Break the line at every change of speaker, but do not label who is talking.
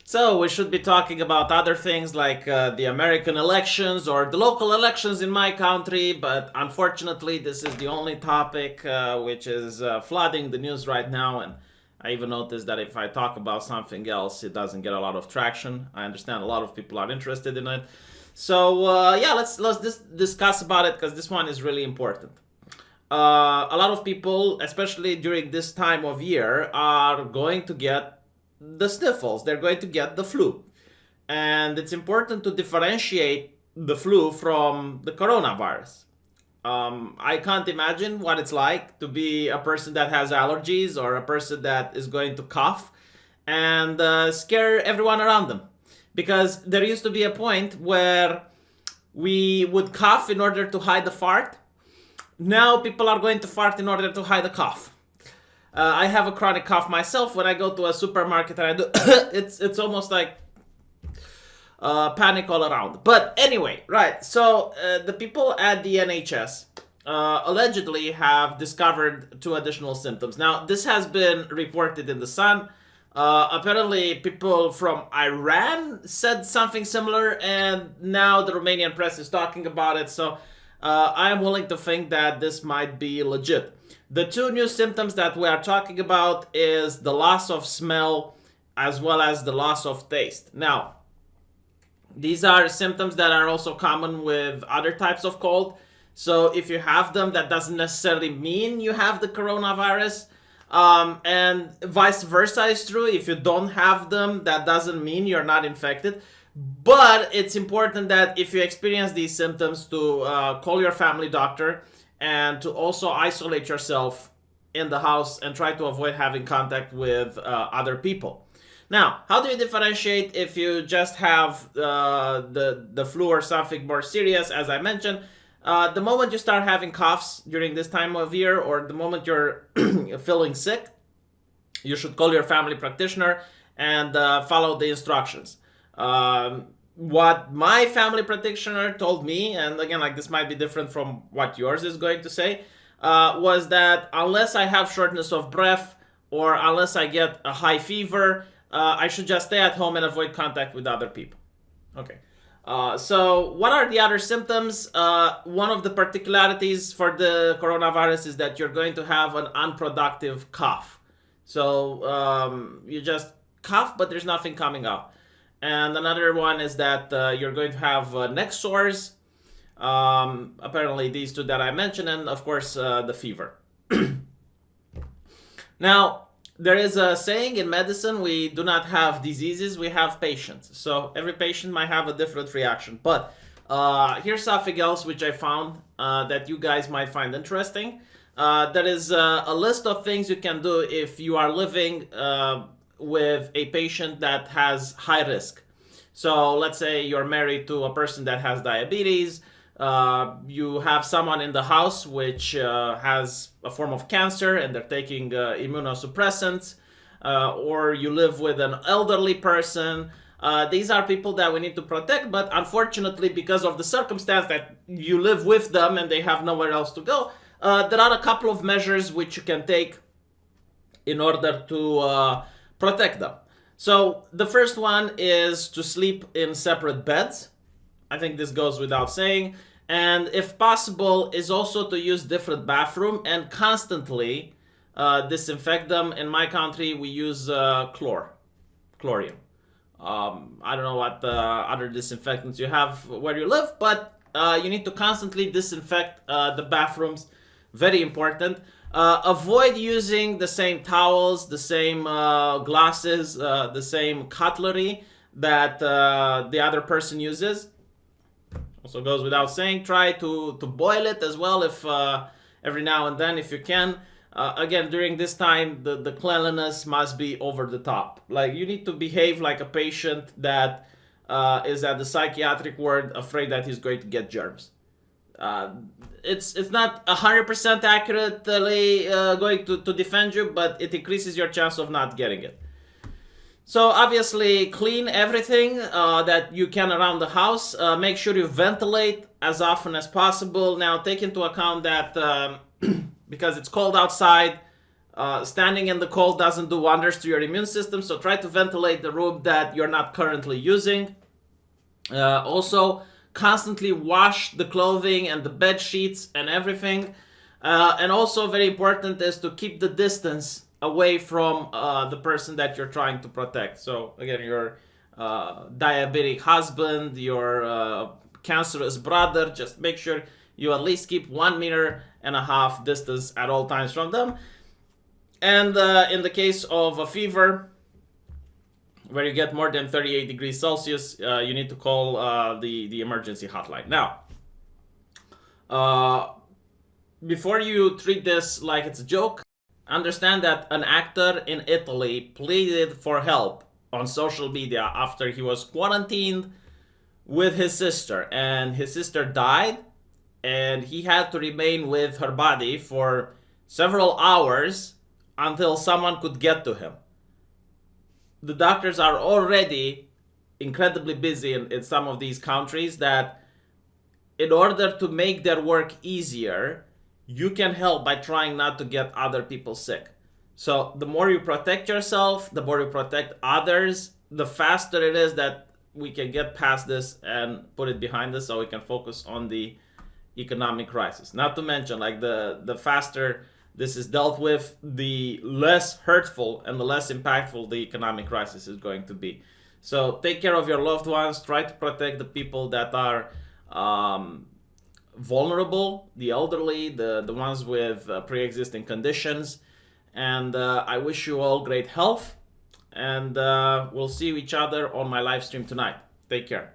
So we should be talking about other things like the American elections or the local elections in my country, but unfortunately this is the only topic which is flooding the news right now, and I even noticed that if I talk about something else, it doesn't get a lot of traction. I understand a lot of people are interested in it. So yeah, let's discuss about it because this one is really important. A lot of people, especially during this time of year, are going to get the sniffles. They're going to get the flu. And it's important to differentiate the flu from the coronavirus. I can't imagine what it's like to be a person that has allergies or a person that is going to cough and scare everyone around them. Because there used to be a point where we would cough in order to hide the fart. Now people are going to fart in order to hide the cough. I have a chronic cough myself. When I go to a supermarket and I do, it's almost like panic all around. But anyway, right. So the people at the NHS allegedly have discovered 2 additional symptoms. Now this has been reported in the Sun. Apparently, people from Iran said something similar, and now the Romanian press is talking about it. So I am willing to think that this might be legit. The 2 new symptoms that we are talking about is the loss of smell as well as the loss of taste. Now, these are symptoms that are also common with other types of cold. So if you have them, that doesn't necessarily mean you have the coronavirus. And vice versa is true. If you don't have them, that doesn't mean you're not infected. But it's important that if you experience these symptoms to call your family doctor and to also isolate yourself in the house and try to avoid having contact with other people. Now, how do you differentiate if you just have the flu or something more serious? As I mentioned, the moment you start having coughs during this time of year or the moment you're feeling sick, you should call your family practitioner and follow the instructions. What my family practitioner told me, and again, like this might be different from what yours is going to say, was that unless I have shortness of breath or unless I get a high fever, I should just stay at home and avoid contact with other people. Okay. So what are the other symptoms? One of the particularities for the coronavirus is that you're going to have an unproductive cough. So you just cough, but there's nothing coming out. And another one is that you're going to have neck sores. Apparently these 2 that I mentioned, and of course the fever. Now, there is a saying in medicine, we do not have diseases, we have patients. So every patient might have a different reaction. But here's something else which I found that you guys might find interesting. There is a list of things you can do if you are living with a patient that has high risk. So let's say you're married to a person that has diabetes, you have someone in the house which has a form of cancer and they're taking immunosuppressants, or you live with an elderly person. These are people that we need to protect, but unfortunately, because of the circumstance that you live with them and they have nowhere else to go, there are a couple of measures which you can take in order to protect them. So the first one is to sleep in separate beds. I think this goes without saying. And if possible, is also to use different bathroom and constantly disinfect them. In my country, we use chlorine. I don't know what other disinfectants you have where you live, but you need to constantly disinfect the bathrooms. Very important. Avoid using the same towels, the same glasses, the same cutlery that the other person uses. Also goes without saying, try to boil it as well if every now and then if you can. Again, during this time, the cleanliness must be over the top. Like, you need to behave like a patient that is at the psychiatric ward afraid that he's going to get germs. It's not 100% accurately going to defend you, but it increases your chance of not getting it. So obviously clean everything that you can around the house. Make sure you ventilate as often as possible. Now take into account that because it's cold outside, Standing in the cold doesn't do wonders to your immune system, so try to ventilate the room that you're not currently using. Also, constantly wash the clothing and the bed sheets and everything. And also very important is to keep the distance away from the person that you're trying to protect. So again, your diabetic husband, your cancerous brother, just make sure you at least keep 1.5 meters distance at all times from them. And in the case of a fever, where you get more than 38 degrees Celsius, you need to call the emergency hotline. Now, before you treat this like it's a joke, understand that an actor in Italy pleaded for help on social media after he was quarantined with his sister, and his sister died, and he had to remain with her body for several hours until someone could get to him. The doctors are already incredibly busy in some of these countries, that in order to make their work easier, you can help by trying not to get other people sick. So the more you protect yourself, the more you protect others, the faster it is that we can get past this and put it behind us, so we can focus on the economic crisis. Not to mention, like, the faster this is dealt with, the less hurtful and the less impactful the economic crisis is going to be. So take care of your loved ones. Try to protect the people that are vulnerable, the elderly, the ones with pre-existing conditions. And I wish you all great health. And we'll see each other on my live stream tonight. Take care.